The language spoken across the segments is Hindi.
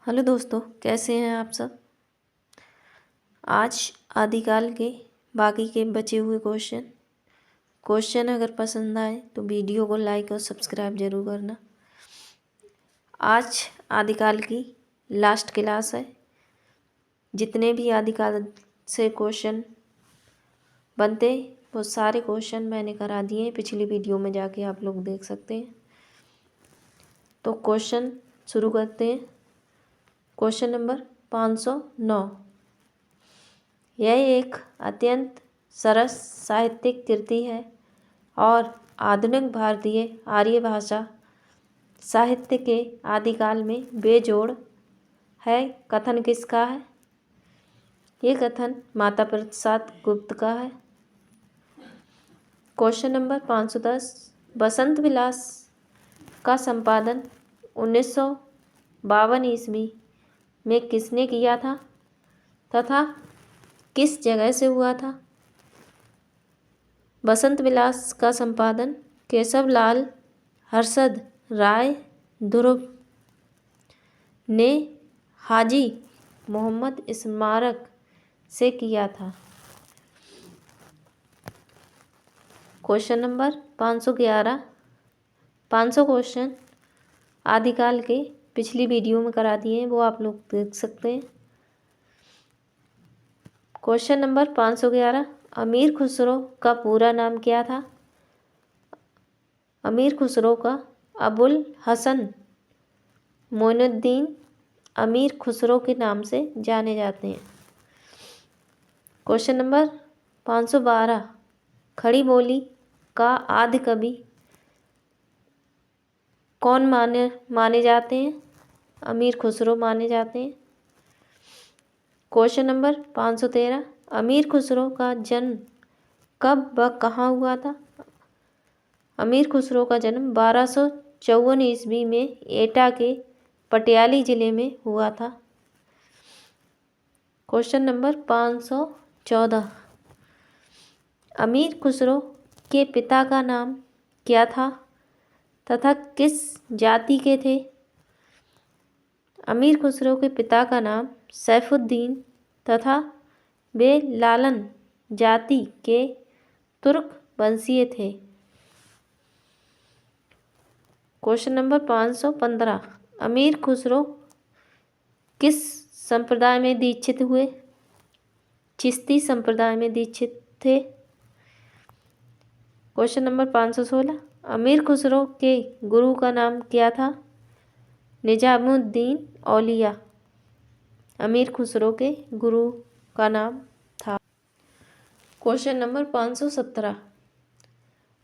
हेलो दोस्तों, कैसे हैं आप सब। आज आदिकाल के बाकी के बचे हुए क्वेश्चन अगर पसंद आए तो वीडियो को लाइक और सब्सक्राइब जरूर करना। आज आदिकाल की लास्ट क्लास है। जितने भी आदिकाल से क्वेश्चन बनते वो सारे क्वेश्चन मैंने करा दिए हैं, पिछली वीडियो में जाके आप लोग देख सकते हैं। तो क्वेश्चन शुरू करते हैं। Question number 509। यह एक अत्यंत सरस साहित्यिक कृति है और आधुनिक भारतीय आर्य भाषा साहित्य के आदिकाल में बेजोड़ है। कथन किसका है? ये कथन माता प्रसाद गुप्त का है। Question number 510। बसंत विलास का संपादन 1952 ईस्वी में किसने किया था तथा किस जगह से हुआ था? बसंत विलास का संपादन केशवलाल हर्षद राय ध्रुव ने हाजी मोहम्मद स्मारक से किया था। Question number 511। 500 क्वेश्चन आदिकाल के पिछली वीडियो में करा दिए हैं, वो आप लोग देख सकते हैं। Question number 511। अमीर खुसरो का पूरा नाम क्या था? अमीर खुसरो का अबुल हसन मोइनुद्दीन अमीर खुसरो के नाम से जाने जाते हैं। Question number 512। खड़ी बोली का आदि कवि कौन माने जाते हैं? अमीर खुसरो माने जाते हैं। Question number 513। अमीर खुसरो का जन्म कब व कहाँ हुआ था? अमीर खुसरो का जन्म 1254 ईस्वी में एटा के पटियाली जिले में हुआ था। Question number 514। अमीर खुसरो के पिता का नाम क्या था तथा किस जाति के थे? अमीर खुसरो के पिता का नाम सैफुद्दीन तथा वे लालन जाति के तुर्क वंशीय थे। Question number 515। अमीर खुसरो किस संप्रदाय में दीक्षित हुए? चिश्ती संप्रदाय में दीक्षित थे। Question number 516। अमीर खुसरो के गुरु का नाम क्या था? निजामुद्दीन औलिया अमीर खुसरो के गुरु का नाम था। Question number 517।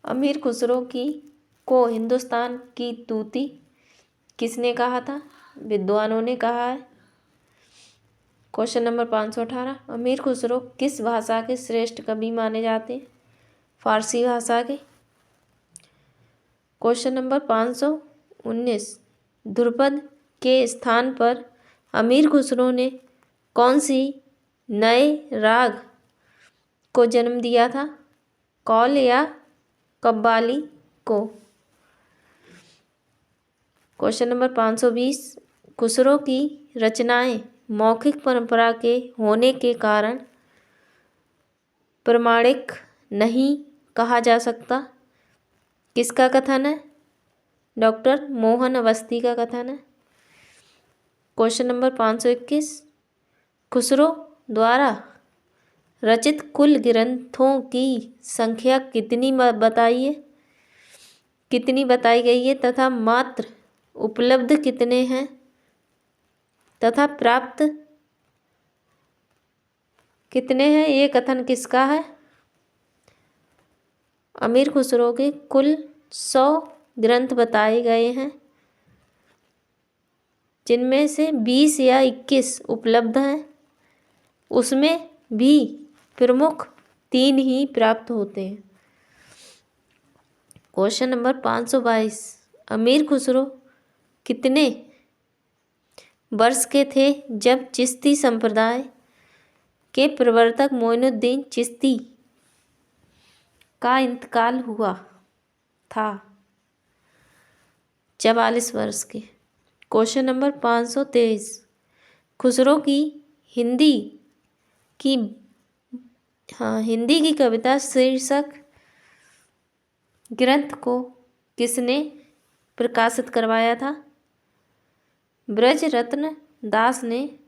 अमीर खुसरो को हिंदुस्तान की तूती किसने कहा था? विद्वानों ने कहा है। Question number 518। अमीर खुसरो किस भाषा के श्रेष्ठ कवि माने जाते हैं? फारसी भाषा के। Question number 519। ध्रुपद के स्थान पर अमीर खुसरो ने कौन सी नए राग को जन्म दिया था? कौल या कव्वाली को। Question number 520। खुसरो की रचनाएं मौखिक परंपरा के होने के कारण प्रमाणिक नहीं कहा जा सकता। किसका कथन है? डॉक्टर मोहन अवस्थी का कथन है। Question number 521। खुसरो द्वारा रचित कुल ग्रंथों की संख्या कितनी बताई गई है तथा मात्र उपलब्ध कितने हैं तथा प्राप्त कितने हैं? ये कथन किसका है? अमीर खुसरो के कुल 100 ग्रंथ बताए गए हैं, जिनमें से 20 या 21 उपलब्ध हैं। उसमें भी प्रमुख 3 ही प्राप्त होते हैं। Question number 522। अमीर खुसरो कितने वर्ष के थे जब चिश्ती संप्रदाय के प्रवर्तक मोइनुद्दीन चिश्ती का इंतकाल हुआ था? 44 वर्ष के। Question number 523। खुसरो की हिंदी की हिंदी की कविता शीर्षक ग्रंथ को किसने प्रकाशित करवाया था? ब्रज रत्न दास ने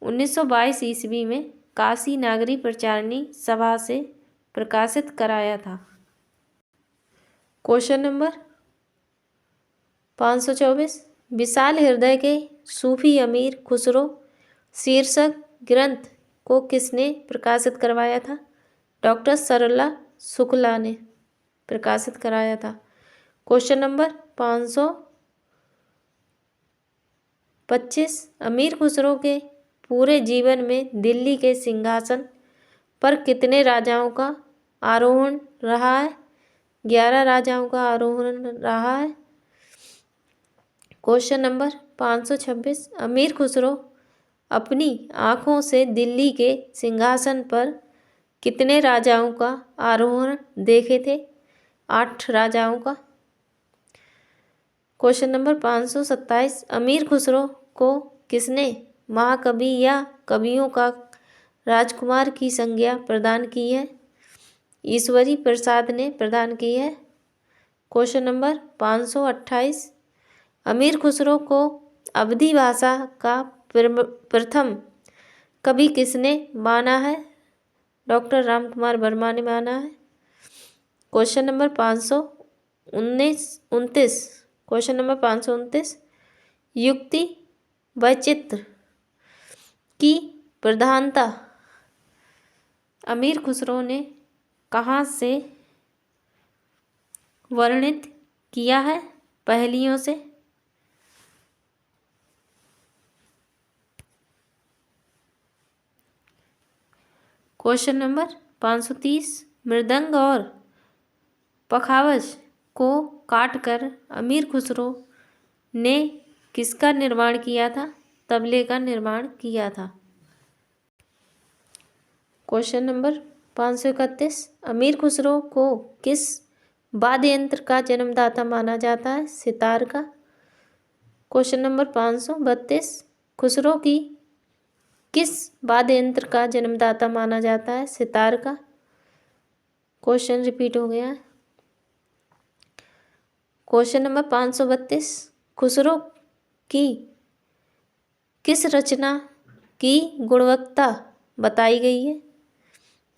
1922 ईस्वी में काशी नागरी प्रचारिणी सभा से प्रकाशित कराया था। क्वेश्चन नंबर 524, विशाल हृदय के सूफी अमीर खुसरो शीर्षक ग्रंथ को किसने प्रकाशित करवाया था? डॉक्टर सरला शुक्ला ने प्रकाशित कराया था। क्वेश्चन नंबर 525, अमीर खुसरो के पूरे जीवन में दिल्ली के सिंहासन पर कितने राजाओं का आरोहण रहा है? 11 राजाओं का आरोहण रहा है। क्वेश्चन नंबर 526, अमीर खुसरो अपनी आँखों से दिल्ली के सिंहासन पर कितने राजाओं का आरोहण देखे थे? 8 राजाओं का। क्वेश्चन नंबर 527, अमीर खुसरो को किसने महाकवि या कवियों का राजकुमार की संज्ञा प्रदान की है? ईश्वरी प्रसाद ने प्रदान की है। क्वेश्चन नंबर 528, अमीर खुसरो को अवधी भाषा का प्रथम कवि किसने माना है? डॉक्टर रामकुमार वर्मा ने माना है। क्वेश्चन नंबर 529, क्वेश्चन नंबर 529, युक्ति वैचित्र की प्रधानता अमीर खुसरो ने कहाँ से वर्णित किया है? पहेलियों से। क्वेश्चन नंबर 530, मृदंग और पखावज को काटकर अमीर खुसरो ने किसका निर्माण किया था? तबले का निर्माण किया था। क्वेश्चन नंबर 531, अमीर खुसरो को किस वाद्य यंत्र का जन्मदाता माना जाता है? सितार का। क्वेश्चन नंबर 532, खुसरो की किस वाद्य यंत्र का जन्मदाता माना जाता है? सितार का। क्वेश्चन रिपीट हो गया है। क्वेश्चन नंबर 532, खुसरो की किस रचना की गुणवत्ता बताई गई है?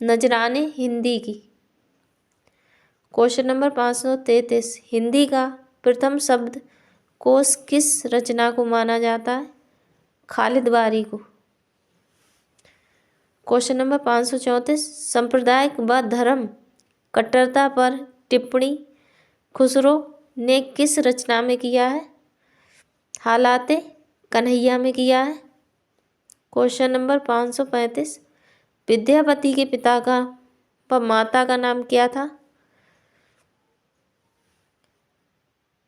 नजराने हिंदी की। क्वेश्चन नंबर 533, हिंदी का प्रथम शब्द कोश किस रचना को माना जाता है? खालिद बारी को। क्वेश्चन नंबर 534, सांप्रदायिक व धर्म कट्टरता पर टिप्पणी खुसरो ने किस रचना में किया है? हालाते कन्हैया में किया है। क्वेश्चन नंबर 535, विद्यापति के पिता का व माता का नाम क्या था?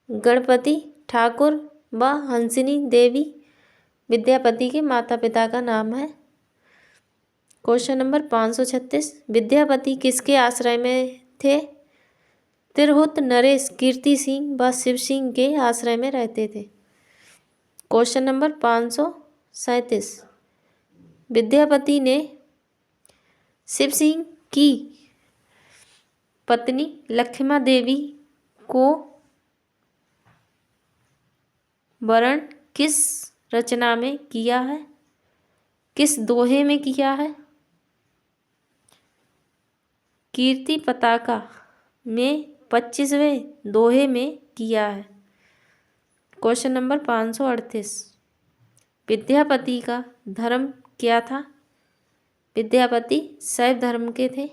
गणपति ठाकुर व हंसिनी देवी विद्यापति के माता पिता का नाम है। क्वेश्चन नंबर 536, विद्यापति किसके आश्रय में थे? तिरहुत नरेश कीर्ति सिंह व शिव सिंह के आश्रय में रहते थे। क्वेश्चन नंबर 537, विद्यापति ने शिव सिंह की पत्नी लक्ष्मा देवी को वरण किस रचना में किया है? किस दोहे में किया है? कीर्ति पताका में 25वें दोहे में किया है। क्वेश्चन नंबर 538, विद्यापति का धर्म क्या था? विद्यापति शैव धर्म के थे।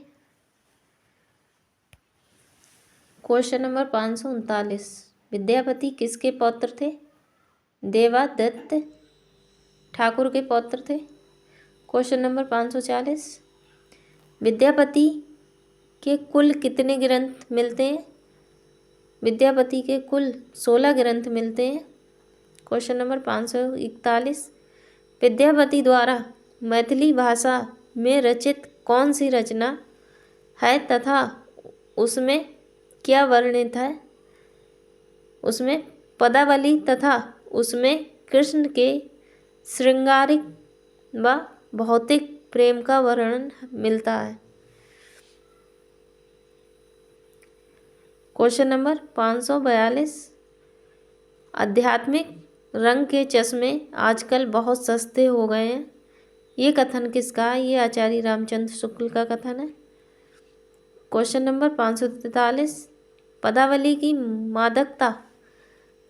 क्वेश्चन नंबर 539, विद्यापति किसके पौत्र थे? देवादत्त ठाकुर के पौत्र थे। क्वेश्चन नंबर 540, विद्यापति के कुल कितने ग्रंथ मिलते हैं? विद्यापति के कुल 16 ग्रंथ मिलते हैं। क्वेश्चन नंबर 541, विद्यापति द्वारा मैथिली भाषा में रचित कौन सी रचना है तथा उसमें क्या वर्णित है? उसमें पदावली तथा उसमें कृष्ण के श्रृंगारिक व भौतिक प्रेम का वर्णन मिलता है। Question number 542। आध्यात्मिक रंग के चश्मे आजकल बहुत सस्ते हो गए हैं, ये कथन किसका है? ये आचार्य रामचंद्र शुक्ल का कथन है। Question number 543। पदावली की मादकता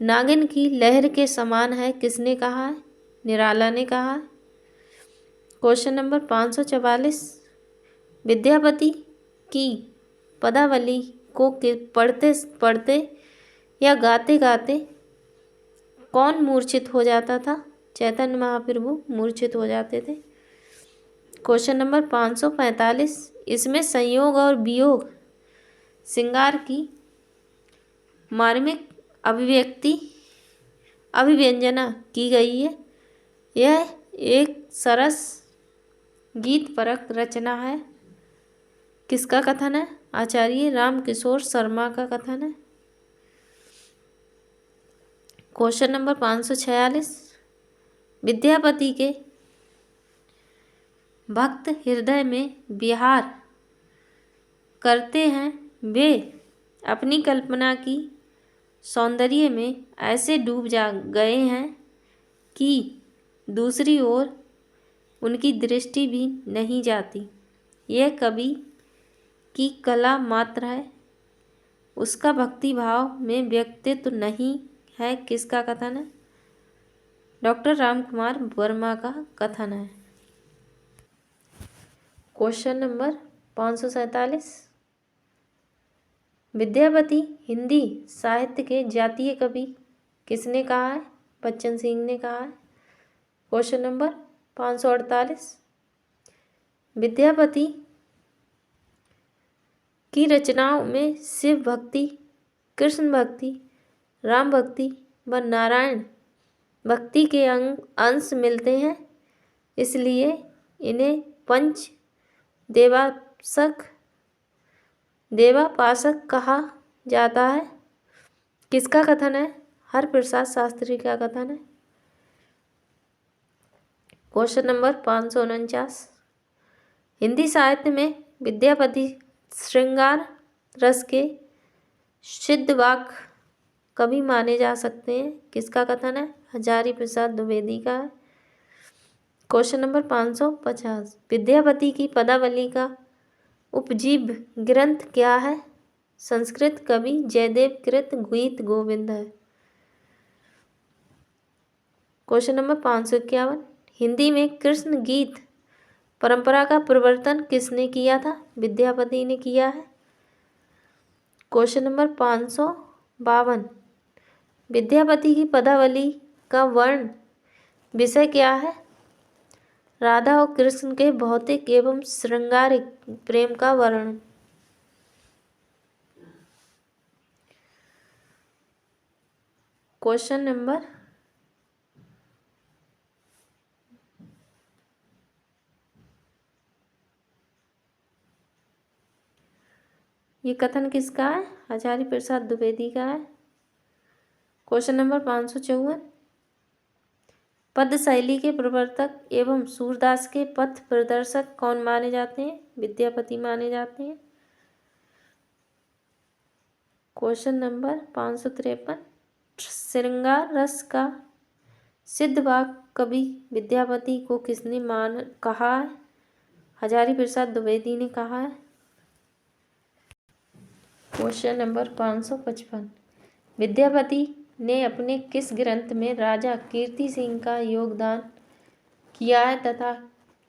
नागिन की लहर के समान है, किसने कहा है? निराला ने कहा है। Question number 544। विद्यापति की पदावली को पढ़ते पढ़ते या गाते गाते कौन मूर्छित हो जाता था? चैतन्य महाप्रभु मूर्छित हो जाते थे। Question number 545। इसमें संयोग और वियोग श्रृंगार की मार्मिक अभिव्यंजना की गई है। यह एक सरस गीत परक रचना है, किसका कथन है? आचार्य रामकिशोर शर्मा का कथन है। Question number 546। विद्यापति के भक्त हृदय में विहार करते हैं, वे अपनी कल्पना की सौंदर्य में ऐसे डूब जा गए हैं कि दूसरी ओर उनकी दृष्टि भी नहीं जाती। यह कवि की कला मात्र है, उसका भक्ति भाव में व्यक्तित्व नहीं है, किसका कथन है? डॉक्टर रामकुमार वर्मा का कथन है। Question number 547। विद्यापति हिंदी साहित्य के जातीय कवि किसने कहा है? बच्चन सिंह ने कहा है। Question number 548। विद्यापति की रचनाओं में शिव भक्ति, कृष्ण भक्ति, राम भक्ति व नारायण भक्ति के अंश मिलते हैं, इसलिए इन्हें पंच देवापासक कहा जाता है, किसका कथन है? हरप्रसाद शास्त्री का कथन है। Question number 549। हिंदी साहित्य में विद्यापति श्रृंगार रस के सिद्धवाक कवि माने जा सकते हैं, किसका कथन है? हजारी प्रसाद द्विवेदी का है। Question number 550। विद्यापति की पदावली का उपजीव ग्रंथ क्या है? संस्कृत कवि जयदेव कृत गीत गोविंद है। Question number 551। हिंदी में कृष्ण गीत परंपरा का प्रवर्तन किसने किया था? विद्यापति ने किया है। Question number 552। विद्यापति की पदावली का वर्ण विषय क्या है? राधा और कृष्ण के भौतिक एवं श्रृंगारिक प्रेम का वर्णन। Question number 552। ये कथन किसका है? हजारी प्रसाद द्विवेदी का है। Question number 554। पद शैली के प्रवर्तक एवं सूरदास के पथ प्रदर्शक कौन माने जाते हैं? विद्यापति माने जाते हैं। Question number 553। श्रृंगार रस का सिद्धवाक कवि विद्यापति को किसने कहा है? हजारी प्रसाद द्विवेदी ने कहा है। Question number 555। विद्यापति ने अपने किस ग्रंथ में राजा कीर्ति सिंह का योगदान किया है तथा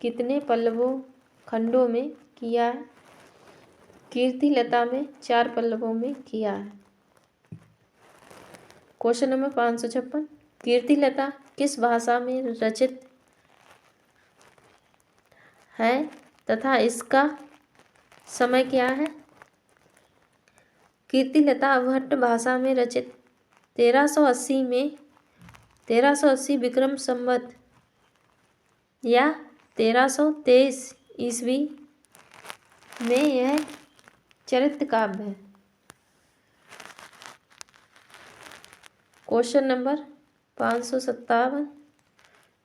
कितने पल्लवों खंडों में किया है? कीर्तिलता में 4 पल्लवों में किया है। Question number 556। कीर्तिलता किस भाषा में रचित है तथा इसका समय क्या है? कीर्तिलता अवहट्ट भाषा में रचित 1380 विक्रम संवत या 1323 ईस्वी में यह चरित्र काव्य है। Question number 557।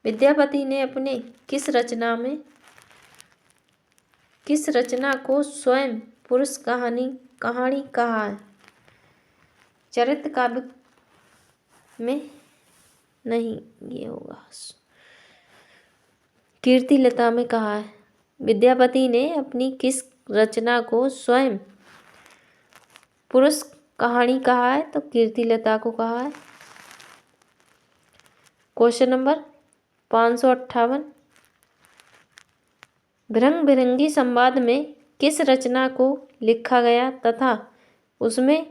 विद्यापति ने अपने किस रचना को स्वयं पुरुष कहानी कहा है? चरित्र काव्य में नहीं, ये होगा कीर्तिलता में कहा है। विद्यापति ने अपनी किस रचना को स्वयं पुरुष कहानी कहा है? तो कीर्तिलता को कहा है। Question number 558। भृंग भृंगी संवाद में किस रचना को लिखा गया तथा उसमें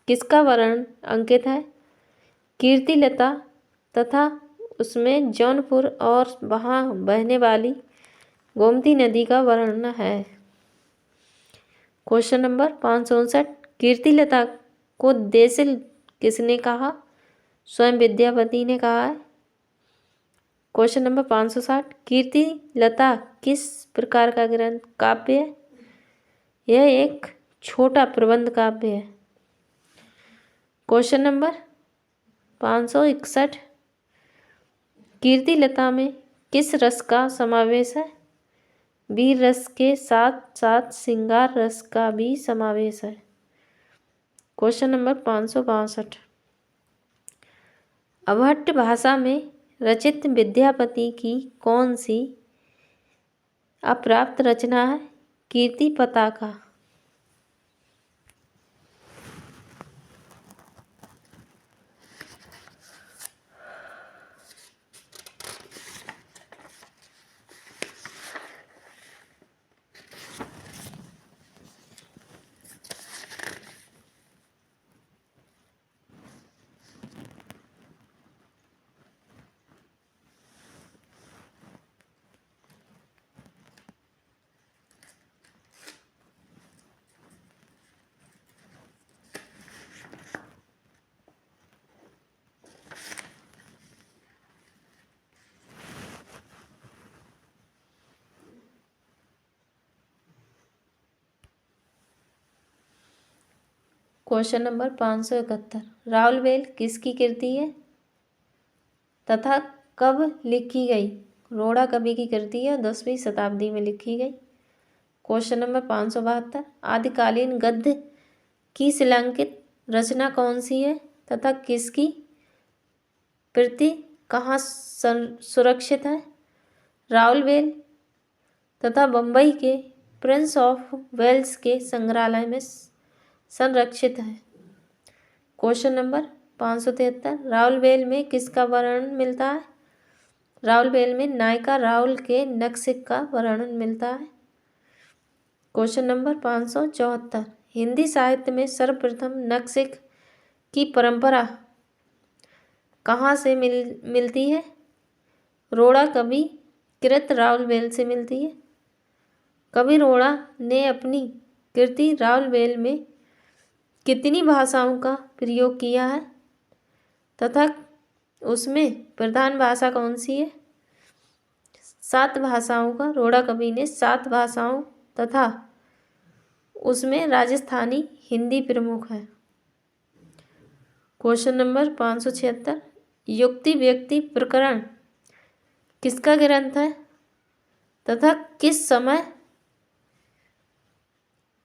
किसका वर्णन अंकित है? कीर्तिलता तथा उसमें जौनपुर और वहाँ बहने वाली गोमती नदी का वर्णन है। Question number 559। कीर्तिलता को देसिल किसने कहा? स्वयं विद्यापति ने कहा है। Question number 560। कीर्तिलता किस प्रकार का काव्य है? यह एक छोटा प्रबंध काव्य है। Question number 561। कीर्तिलता में किस रस का समावेश है? वीर रस के साथ साथ श्रृंगार रस का भी समावेश है। Question number 562। अभट्ट भाषा में रचित विद्यापति की कौन सी अप्राप्त रचना है? कीर्ति पताका। Question number 571। राउलवेल किसकी कृति है तथा कब लिखी गई? रोड़ा कवि की कृति है, 10वीं शताब्दी में लिखी गई। Question number 572। आदिकालीन गद्य की शिलांकित रचना कौन सी है तथा किसकी प्रति कहाँ सुरक्षित है? राउलवेल तथा बम्बई के प्रिंस ऑफ वेल्स के संग्रहालय में संरक्षित है। Question number 573। राउलवेल में किसका वर्णन मिलता है? राउलवेल में नायिका राउल के नक्शिक का वर्णन मिलता है। Question number 574। हिंदी साहित्य में सर्वप्रथम नक्शिक की परंपरा कहाँ से मिलती है? रोड़ा कवि कृत राउलवेल से मिलती है। कवि रोड़ा ने अपनी कृति राउलवेल में कितनी भाषाओं का प्रयोग किया है तथा उसमें प्रधान भाषा कौन सी है? 7 भाषाओं का। रोड़ा कवि ने 7 भाषाओं तथा उसमें राजस्थानी हिंदी प्रमुख है। Question number 576। युक्ति व्यक्ति प्रकरण किसका ग्रंथ है तथा किस समय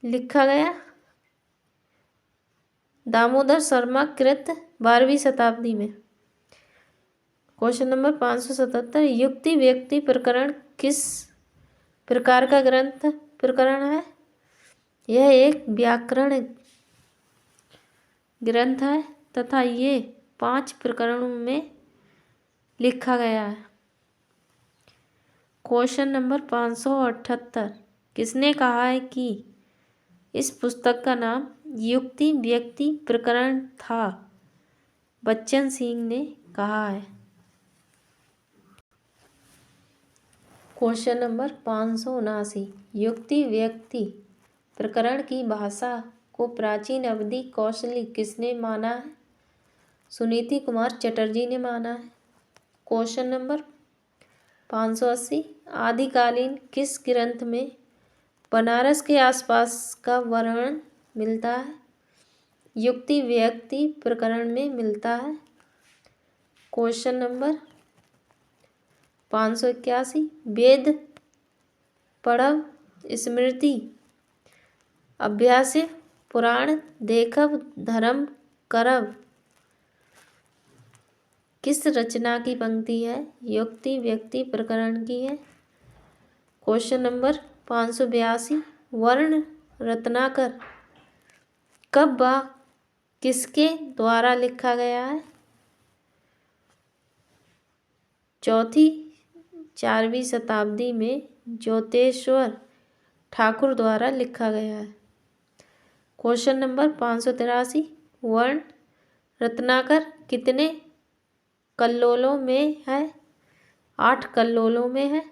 लिखा गया? दामोदर शर्मा कृत 12वीं शताब्दी में। Question number 577। युक्ति व्यक्ति प्रकरण किस प्रकार का प्रकरण है? यह एक व्याकरण ग्रंथ है तथा ये 5 प्रकरणों में लिखा गया है। Question number 578। किसने कहा है कि इस पुस्तक का नाम युक्ति व्यक्ति प्रकरण था? बच्चन सिंह ने कहा है। Question number 579। युक्ति व्यक्ति प्रकरण की भाषा को प्राचीन अवधि कौशली किसने माना है? सुनीति कुमार चटर्जी ने माना है। Question number 580। आदिकालीन किस ग्रंथ में बनारस के आसपास का वर्णन मिलता है? युक्ति व्यक्ति प्रकरण में मिलता है। क्वेश्चन नंबर 581, वेद पढ़ब स्मृति अभ्यास पुराण देखब धर्म करब किस रचना की पंक्ति है? युक्ति व्यक्ति प्रकरण की है। क्वेश्चन नंबर 582, वर्ण रत्नाकर कब व किसके द्वारा लिखा गया है? चौथी 4वीं शताब्दी में ज्योतेश्वर ठाकुर द्वारा लिखा गया है। क्वेश्चन नंबर 583, वर्ण रत्नाकर कितने कल्लोलों में है? 8 कल्लोलों में है।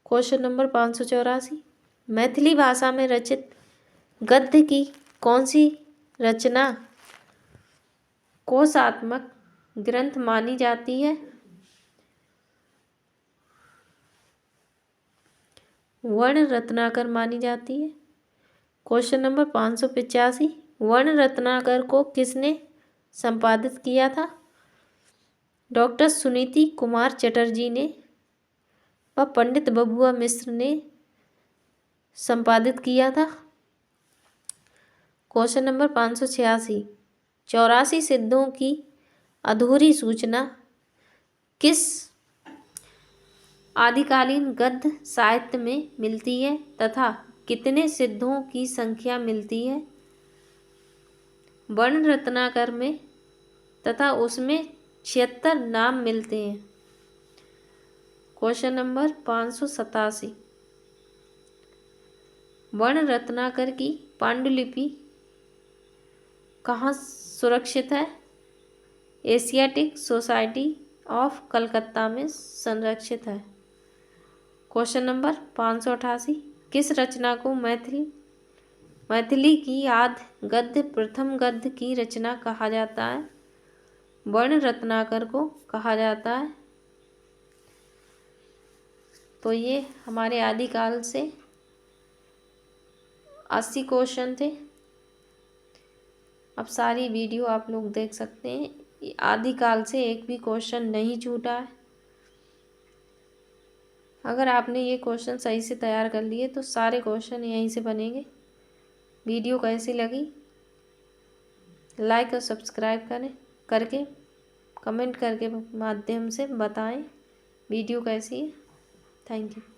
क्वेश्चन नंबर 584, मैथिली भाषा में रचित गद्य की कौन सी रचना कोशात्मक ग्रंथ मानी जाती है? वर्ण रत्नाकर मानी जाती है। क्वेश्चन नंबर 585, वर्ण रत्नाकर को किसने संपादित किया था? डॉक्टर सुनीति कुमार चटर्जी ने व पंडित बबुआ मिश्र ने संपादित किया था। क्वेश्चन नंबर 586, 84 सिद्धों की अधूरी सूचना किस आदिकालीन गद्य साहित्य में मिलती है तथा कितने सिद्धों की संख्या मिलती है? वर्ण रत्नाकर में तथा उसमें 76 नाम मिलते हैं। क्वेश्चन नंबर 587, वर्ण रत्नाकर की पांडुलिपि कहाँ सुरक्षित है? एशियाटिक सोसाइटी ऑफ कलकत्ता में संरक्षित है। क्वेश्चन नंबर 588, किस रचना को मैथिली की आद्य गद्य प्रथम गद्य की रचना कहा जाता है? वर्ण रत्नाकर को कहा जाता है। तो ये हमारे आदिकाल से 80 क्वेश्चन थे। अब सारी वीडियो आप लोग देख सकते हैं। आदिकाल से एक भी क्वेश्चन नहीं छूटा है। अगर आपने ये क्वेश्चन सही से तैयार कर लिए तो सारे क्वेश्चन यहीं से बनेंगे। वीडियो कैसी लगी लाइक और सब्सक्राइब करके कमेंट करके माध्यम से बताएं वीडियो कैसी है। Thank you.